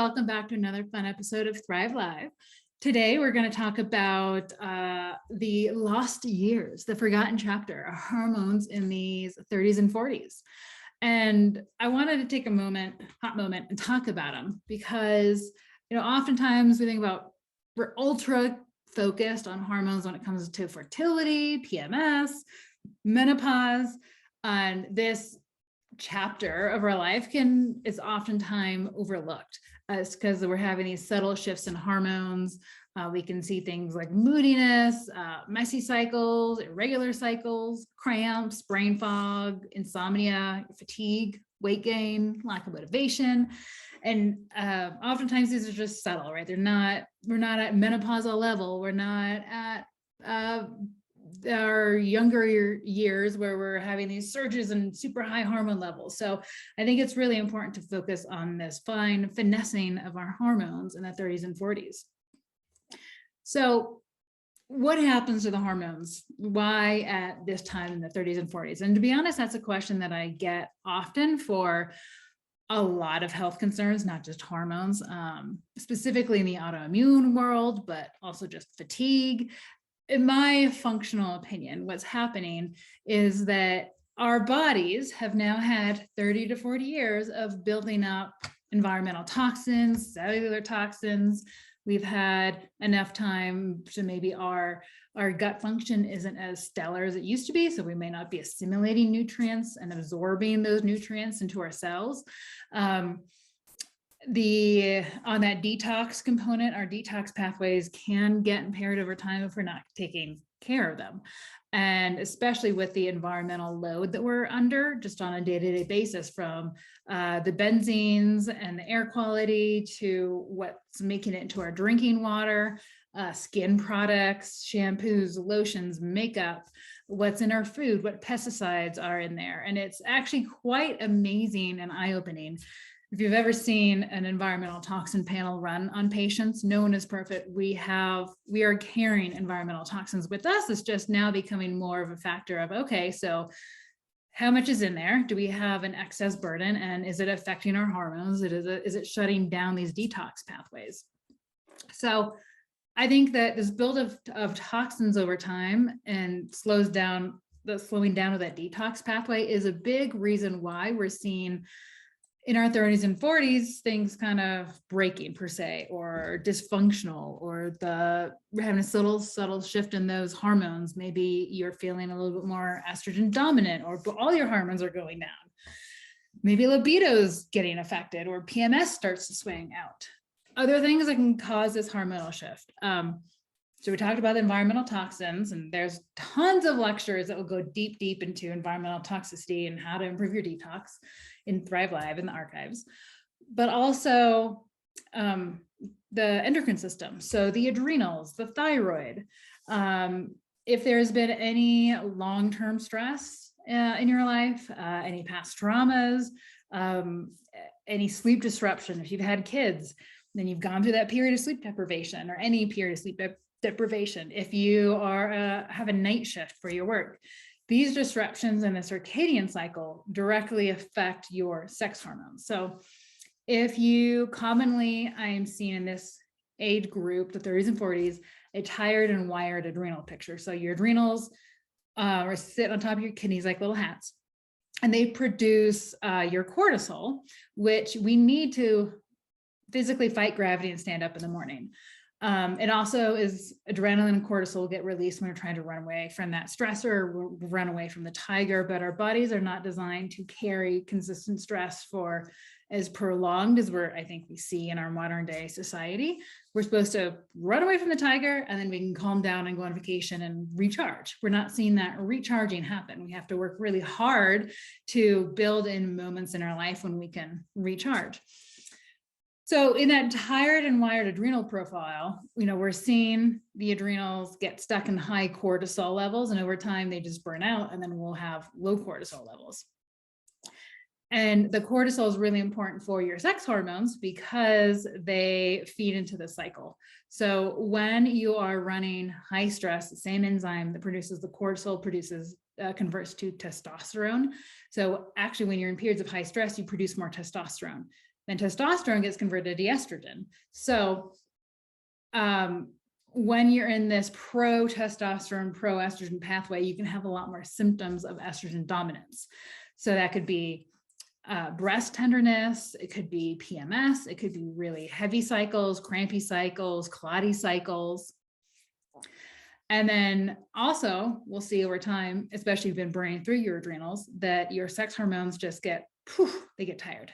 welcome back to another fun episode of Thrive Live. Today, we're going to talk about the lost years, the forgotten chapter, our hormones in these 30s and 40s. And I wanted to take a hot moment, and talk about them because, oftentimes we think about, we're ultra focused on hormones when it comes to fertility, PMS, menopause, and this chapter of our life is oftentimes overlooked. It's because we're having these subtle shifts in hormones. We can see things like moodiness, messy cycles, irregular cycles, cramps, brain fog, insomnia, fatigue, weight gain, lack of motivation. And oftentimes these are just subtle, right? We're not at menopausal level. We're not at our younger years where we're having these surges and super high hormone levels. So I think it's really important to focus on this fine finessing of our hormones in the 30s and 40s. So what happens to the hormones? Why at this time in the 30s and 40s? And to be honest, that's a question that I get often for a lot of health concerns, not just hormones, specifically in the autoimmune world, but also just fatigue. In my functional opinion, what's happening is that our bodies have now had 30 to 40 years of building up environmental toxins, cellular toxins. We've had enough time to maybe our gut function isn't as stellar as it used to be. So we may not be assimilating nutrients and absorbing those nutrients into our cells. On that detox component, our detox pathways can get impaired over time if we're not taking care of them. And especially with the environmental load that we're under just on a day-to-day basis, from the benzenes and the air quality to what's making it into our drinking water, skin products, shampoos, lotions, makeup, what's in our food, what pesticides are in there. And it's actually quite amazing and eye-opening. If you've ever seen an environmental toxin panel run on patients, no one is perfect. We are carrying environmental toxins with us. It's just now becoming more of a factor of, okay, so how much is in there? Do we have an excess burden? And is it affecting our hormones? Is it shutting down these detox pathways? So I think that this build of toxins over time and slowing down of that detox pathway is a big reason why we're seeing in our 30s and 40s, things kind of breaking per se, or dysfunctional, or we're having a subtle shift in those hormones. Maybe you're feeling a little bit more estrogen dominant, or all your hormones are going down. Maybe libido's getting affected, or PMS starts to swing out. Other things that can cause this hormonal shift. So we talked about environmental toxins, and there's tons of lectures that will go deep into environmental toxicity and how to improve your detox in Thrive Live in the archives, but also the endocrine system. So the adrenals, the thyroid. If there's been any long-term stress in your life, any past traumas, any sleep disruption, if you've had kids, then you've gone through that period of sleep deprivation, or any period of sleep deprivation. If you have a night shift for your work, these disruptions in the circadian cycle directly affect your sex hormones. So if you I am seeing in this age group, the 30s and 40s, a tired and wired adrenal picture. So your adrenals are sit on top of your kidneys like little hats, and they produce your cortisol, which we need to physically fight gravity and stand up in the morning. It also is adrenaline and cortisol get released when we're trying to run away from that stressor, run away from the tiger, but our bodies are not designed to carry consistent stress for as prolonged as I think we see in our modern day society. We're supposed to run away from the tiger, and then we can calm down and go on vacation and recharge. We're not seeing that recharging happen. We have to work really hard to build in moments in our life when we can recharge. So in that tired and wired adrenal profile, we're seeing the adrenals get stuck in high cortisol levels, and over time they just burn out, and then we'll have low cortisol levels. And the cortisol is really important for your sex hormones because they feed into the cycle. So when you are running high stress, the same enzyme that produces the cortisol converts to testosterone. So actually, when you're in periods of high stress, you produce more testosterone. then testosterone gets converted to estrogen. So when you're in this pro-testosterone, pro-estrogen pathway, you can have a lot more symptoms of estrogen dominance. So that could be breast tenderness, it could be PMS, it could be really heavy cycles, crampy cycles, clotty cycles. And then also we'll see over time, especially if you've been burning through your adrenals, that your sex hormones just get, they get tired.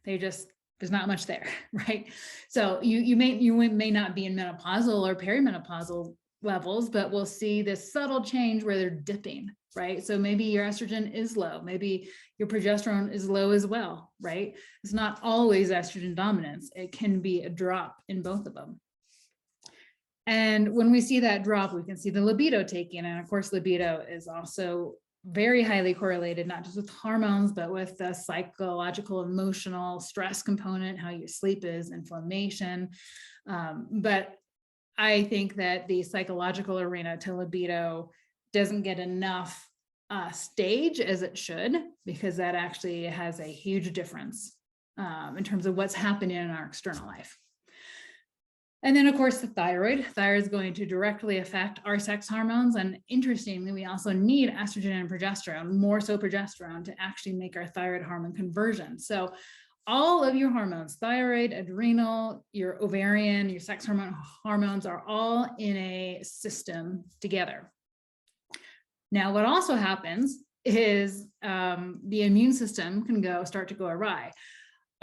There's not much there, right? So you may not be in menopausal or perimenopausal levels, but we'll see this subtle change where they're dipping, right? So maybe your estrogen is low, maybe your progesterone is low as well, right? It's not always estrogen dominance. It can be a drop in both of them. And when we see that drop, we can see the libido taking, and of course, libido is also very highly correlated, not just with hormones, but with the psychological, emotional stress component, how your sleep is, inflammation. But I think that the psychological arena to libido doesn't get enough stage as it should, because that actually has a huge difference in terms of what's happening in our external life. And then, of course, the thyroid. Thyroid is going to directly affect our sex hormones. And interestingly, we also need estrogen and progesterone, more so progesterone, to actually make our thyroid hormone conversion. So all of your hormones, thyroid, adrenal, your ovarian, your sex hormones are all in a system together. Now, what also happens is the immune system can start to go awry.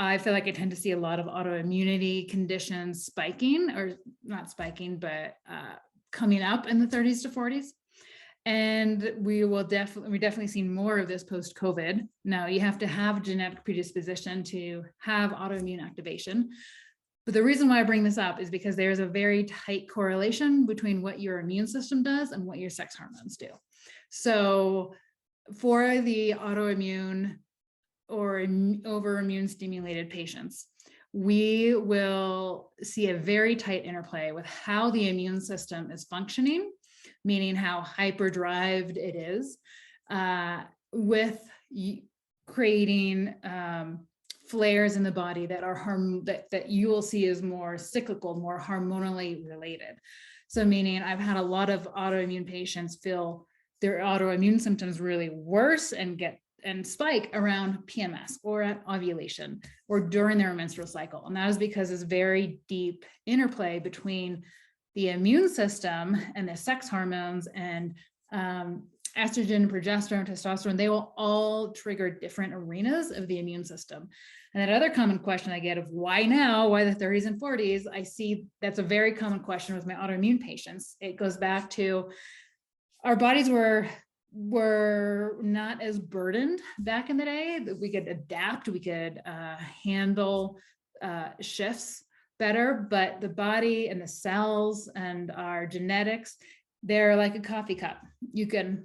I feel like I tend to see a lot of autoimmunity conditions spiking, or not spiking, but coming up in the 30s to 40s. And we definitely see more of this post-COVID. Now, you have to have genetic predisposition to have autoimmune activation. But the reason why I bring this up is because there's a very tight correlation between what your immune system does and what your sex hormones do. So for the autoimmune or over immune stimulated patients, we will see a very tight interplay with how the immune system is functioning, meaning how hyperdrived it is, with creating flares in the body that are that you will see as more cyclical, more hormonally related. So meaning I've had a lot of autoimmune patients feel their autoimmune symptoms really worse and spike around PMS or at ovulation or during their menstrual cycle. And that is because there's very deep interplay between the immune system and the sex hormones, and estrogen, progesterone, testosterone. They will all trigger different arenas of the immune system. And that other common question I get of why now, why the 30s and 40s, I see that's a very common question with my autoimmune patients. It goes back to our bodies were not as burdened back in the day, that we could adapt, we could handle shifts better, but the body and the cells and our genetics, they're like a coffee cup. You can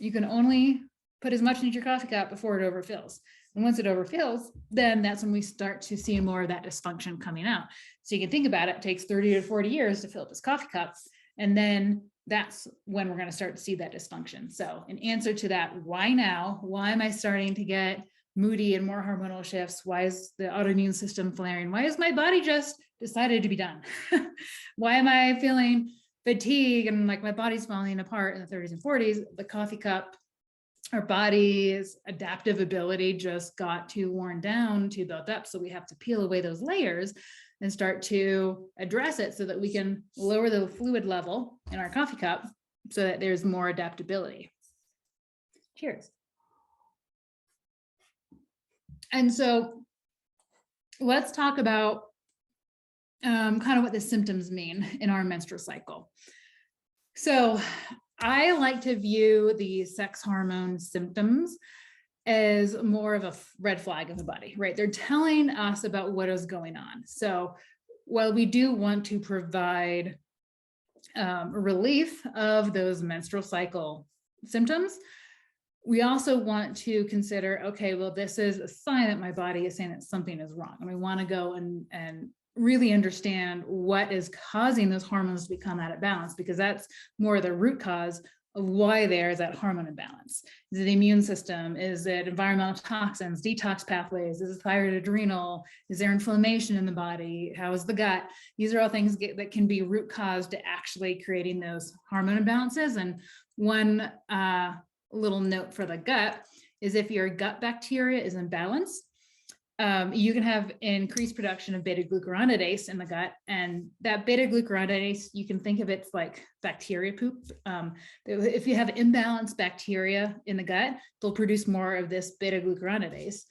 only put as much into your coffee cup before it overfills. And once it overfills, then that's when we start to see more of that dysfunction coming out. So you can think about it, it takes 30 to 40 years to fill up this coffee cup. And then that's when we're going to start to see that dysfunction. So in answer to that, why now? Why am I starting to get moody and more hormonal shifts? Why is the autoimmune system flaring? Why is my body just decided to be done? Why am I feeling fatigue and like my body's falling apart in the 30s and 40s? The coffee cup, our body's adaptive ability just got too worn down, too built up. So we have to peel away those layers and start to address it so that we can lower the fluid level in our coffee cup so that there's more adaptability. Cheers. And so let's talk about kind of what the symptoms mean in our menstrual cycle. So I like to view the sex hormone symptoms as more of a red flag of the body, right? They're telling us about what is going on. So while we do want to provide relief of those menstrual cycle symptoms, we also want to consider, okay, well, this is a sign that my body is saying that something is wrong. And we want to go and really understand what is causing those hormones to become out of balance, because that's more the root cause of why there is that hormone imbalance. balance? Is it the immune system? Is it environmental toxins, detox pathways? Is it thyroid, adrenal? Is there inflammation in the body? How is the gut? These are all things that can be root cause to actually creating those hormone imbalances. And one little note for the gut is if your gut bacteria is imbalanced, you can have increased production of beta-glucuronidase in the gut. And that beta-glucuronidase, you can think of it like bacteria poop. If you have imbalanced bacteria in the gut, they'll produce more of this beta-glucuronidase.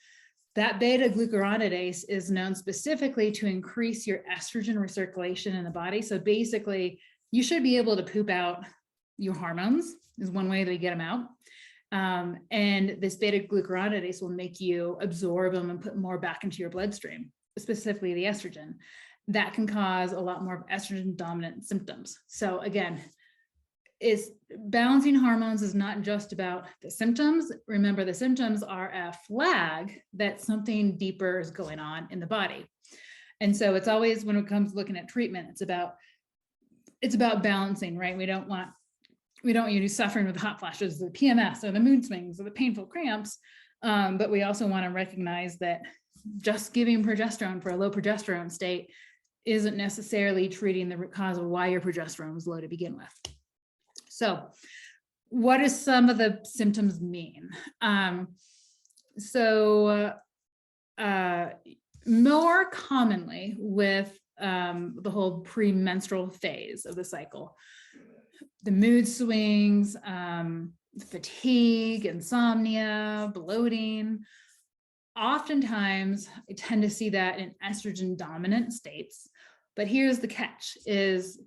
That beta-glucuronidase is known specifically to increase your estrogen recirculation in the body. So basically, you should be able to poop out your hormones, is one way to get them out. And this beta-glucuronidase will make you absorb them and put more back into your bloodstream, specifically the estrogen. That can cause a lot more estrogen dominant symptoms. So again, balancing hormones is not just about the symptoms. Remember, the symptoms are a flag that something deeper is going on in the body. And so it's always, when it comes to looking at treatment, it's about balancing, right? We don't want you to be suffering with hot flashes, the PMS or the mood swings or the painful cramps. But we also want to recognize that just giving progesterone for a low progesterone state isn't necessarily treating the root cause of why your progesterone was low to begin with. So what does some of the symptoms mean? More commonly with the whole premenstrual phase of the cycle, the mood swings, fatigue, insomnia, bloating. Oftentimes, I tend to see that in estrogen dominant states. But here's the catch, is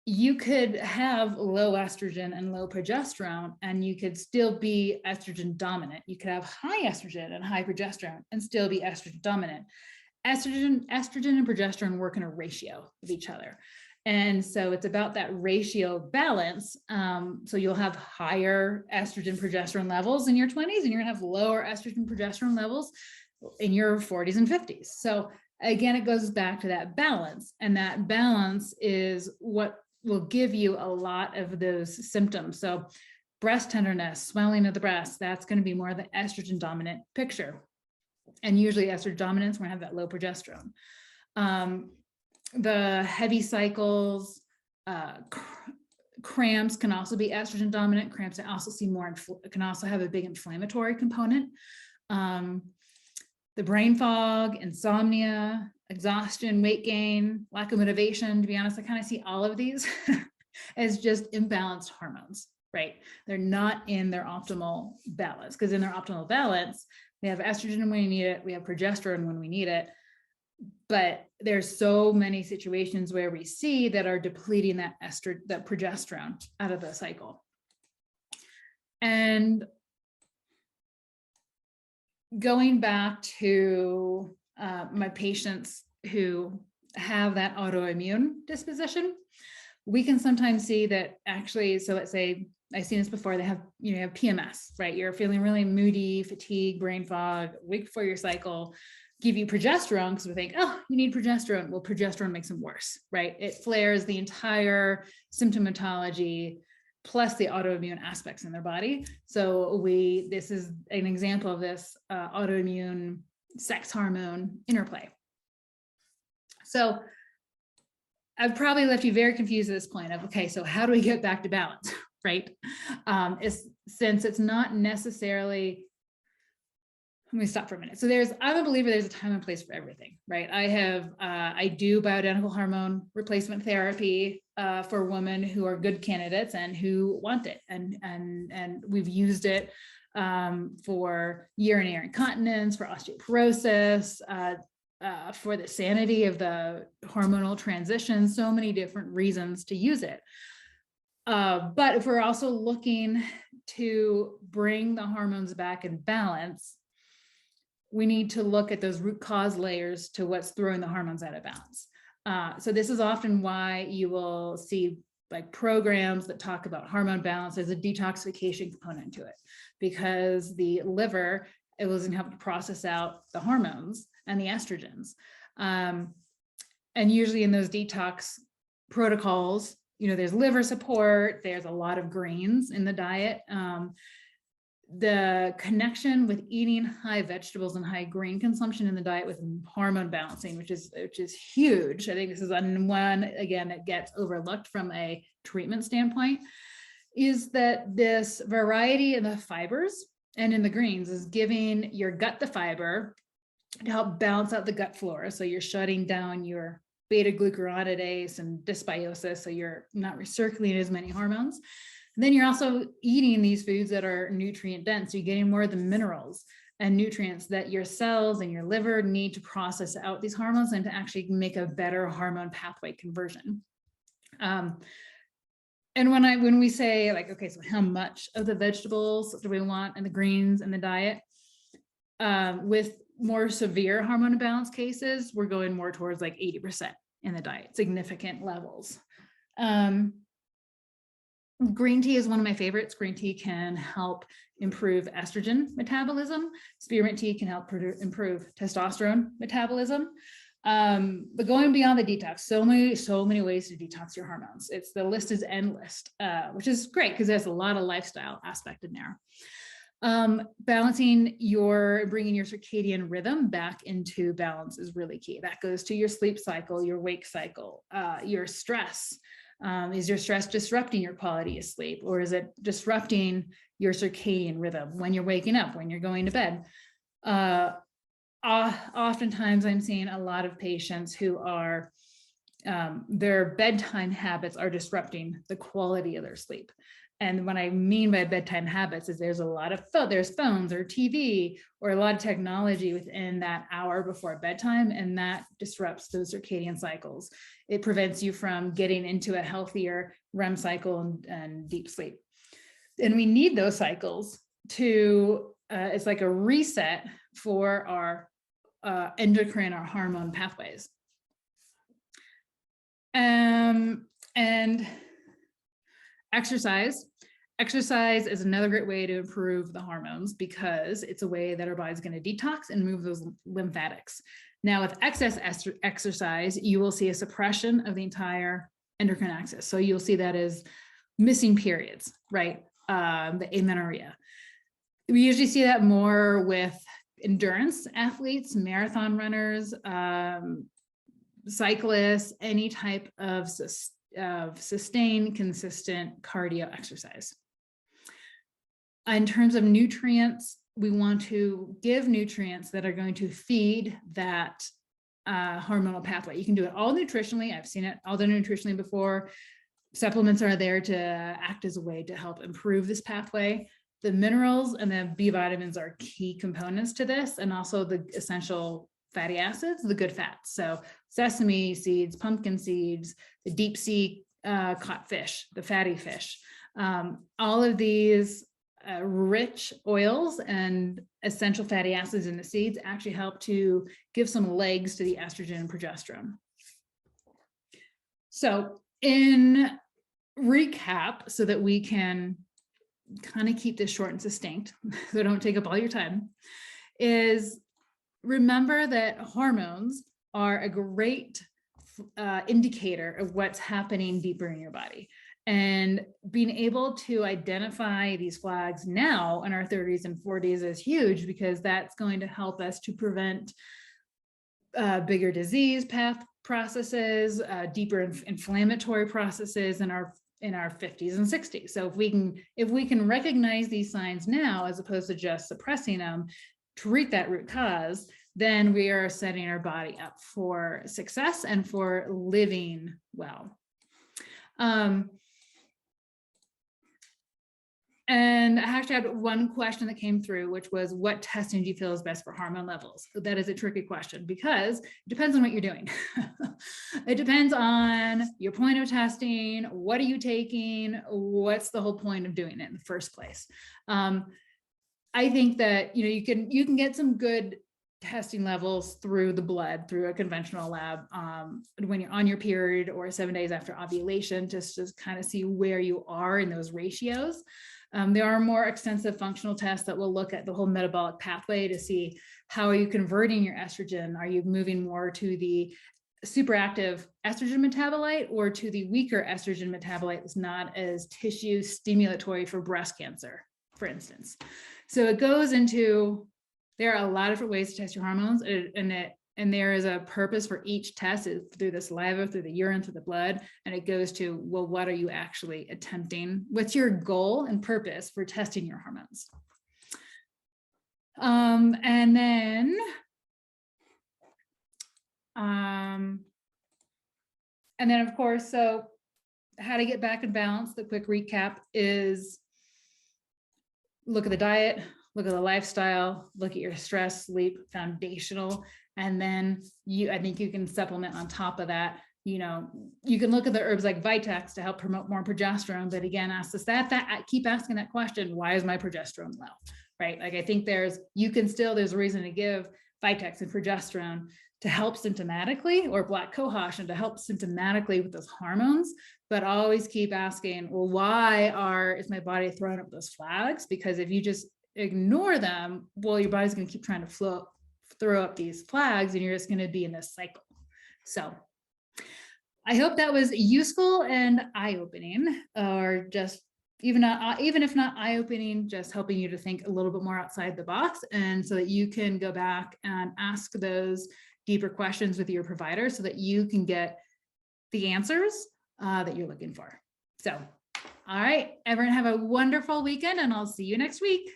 you could have low estrogen and low progesterone, and you could still be estrogen dominant. You could have high estrogen and high progesterone and still be estrogen dominant. Estrogen and progesterone work in a ratio of each other. And so it's about that ratio balance. So you'll have higher estrogen progesterone levels in your 20s, and you're gonna have lower estrogen progesterone levels in your 40s and 50s. So again, it goes back to that balance, and that balance is what will give you a lot of those symptoms. So breast tenderness, swelling of the breast, that's going to be more of the estrogen dominant picture. And usually estrogen dominance, we're going to have that low progesterone. The heavy cycles, cramps can also be estrogen dominant. Cramps, I also see more, can also have a big inflammatory component. The brain fog, insomnia, exhaustion, weight gain, lack of motivation. To be honest, I kind of see all of these as just imbalanced hormones, right? They're not in their optimal balance, because in their optimal balance, we have estrogen when we need it, we have progesterone when we need it. But there's so many situations where we see that are depleting that progesterone out of the cycle. And going back to my patients who have that autoimmune disposition, we can sometimes see that actually, so let's say, I've seen this before, they have, have PMS, right? You're feeling really moody, fatigue, brain fog, week before your cycle, give you progesterone because we think, oh, you need progesterone. Well, progesterone makes them worse, right? It flares the entire symptomatology plus the autoimmune aspects in their body. So this is an example of this autoimmune sex hormone interplay. So I've probably left you very confused at this point of, okay, so how do we get back to balance, right? Since it's not necessarily, let me stop for a minute. So I'm a believer there's a time and place for everything, right? I do bioidentical hormone replacement therapy for women who are good candidates and who want it. And we've used it for urinary incontinence, for osteoporosis, for the sanity of the hormonal transition, so many different reasons to use it. But if we're also looking to bring the hormones back in balance, we need to look at those root cause layers to what's throwing the hormones out of balance. So this is often why you will see like programs that talk about hormone balance. There's a detoxification component to it, because the liver, it wasn't having to process out the hormones and the estrogens. And usually in those detox protocols, there's liver support, there's a lot of greens in the diet. the connection with eating high vegetables and high green consumption in the diet with hormone balancing, which is huge. I think this is one, again, that gets overlooked from a treatment standpoint, is that this variety in the fibers and in the greens is giving your gut the fiber to help balance out the gut flora. So you're shutting down your beta glucuronidase and dysbiosis, so you're not recirculating as many hormones. And then you're also eating these foods that are nutrient dense. So you're getting more of the minerals and nutrients that your cells and your liver need to process out these hormones and to actually make a better hormone pathway conversion. And when we say like, okay, so how much of the vegetables do we want and the greens in the diet? With more severe hormone imbalance cases, we're going more towards like 80% in the diet, significant levels. Green tea is one of my favorites. Green tea can help improve estrogen metabolism. Spearmint tea can help improve testosterone metabolism. But going beyond the detox, so many ways to detox your hormones. The list is endless, which is great because there's a lot of lifestyle aspect in there. Bringing your circadian rhythm back into balance is really key. That goes to your sleep cycle, your wake cycle, your stress. Is your stress disrupting your quality of sleep, or is it disrupting your circadian rhythm when you're waking up, when you're going to bed? Oftentimes I'm seeing a lot of patients who are, their bedtime habits are disrupting the quality of their sleep. And what I mean by bedtime habits is there's a lot of there's phones or TV or a lot of technology within that hour before bedtime, and that disrupts those circadian cycles. It prevents you from getting into a healthier REM cycle and deep sleep. And we need those cycles to, it's like a reset for our endocrine, our hormone pathways. And exercise is another great way to improve the hormones because it's a way that our body's going to detox and move those lymphatics. Now, with excess exercise, you will see a suppression of the entire endocrine axis. So you'll see that as missing periods, right? The amenorrhea. We usually see that more with endurance athletes, marathon runners, cyclists, any type of sustained, consistent cardio exercise. In terms of nutrients, we want to give nutrients that are going to feed that hormonal pathway. You can do it all nutritionally. I've seen it all done nutritionally before. Supplements are there to act as a way to help improve this pathway. The minerals and the B vitamins are key components to this, and also the essential fatty acids, the good fats. So sesame seeds, pumpkin seeds, the deep sea caught fish, the fatty fish, all of these rich oils and essential fatty acids in the seeds actually help to give some legs to the estrogen and progesterone. So in recap, so that we can kind of keep this short and succinct, so don't take up all your time, is remember that hormones are a great indicator of what's happening deeper in your body. And being able to identify these flags now in our 30s and 40s is huge, because that's going to help us to prevent bigger disease path processes, deeper inflammatory processes in our 50s and 60s. So if we can recognize these signs now, as opposed to just suppressing them, treat that root cause, then we are setting our body up for success and for living well. And I actually had one question that came through, which was, what testing do you feel is best for hormone levels? That is a tricky question because it depends on what you're doing. It depends on your point of testing. What are you taking? What's the whole point of doing it in the first place? I think that, you can get some good testing levels through the blood, through a conventional lab, when you're on your period or 7 days after ovulation, just to kind of see where you are in those ratios. There are more extensive functional tests that will look at the whole metabolic pathway to see how are you converting your estrogen. Are you moving more to the superactive estrogen metabolite or to the weaker estrogen metabolite that's not as tissue stimulatory for breast cancer, for instance. So it goes into, there are a lot of different ways to test your hormones, and there is a purpose for each test. It's through the saliva, through the urine, through the blood, and it goes to, well, what are you actually attempting? What's your goal and purpose for testing your hormones? And then of course, so how to get back in balance, the quick recap is look at the diet, look at the lifestyle, look at your stress, sleep, foundational. And then I think you can supplement on top of that. You know, you can look at the herbs like Vitex to help promote more progesterone, but again, ask us that keep asking that question, why is my progesterone low? Right? Like I think there's a reason to give Vitex and progesterone to help symptomatically, or black cohosh and to help symptomatically with those hormones, but always keep asking, well, why is my body throwing up those flags? Because if you just ignore them, well, your body's going to keep trying to throw up these flags, and you're just going to be in this cycle. So I hope that was useful and eye-opening, or just even if not eye-opening, just helping you to think a little bit more outside the box, and so that you can go back and ask those deeper questions with your provider so that you can get the answers that you're looking for. So, all right, everyone have a wonderful weekend, and I'll see you next week.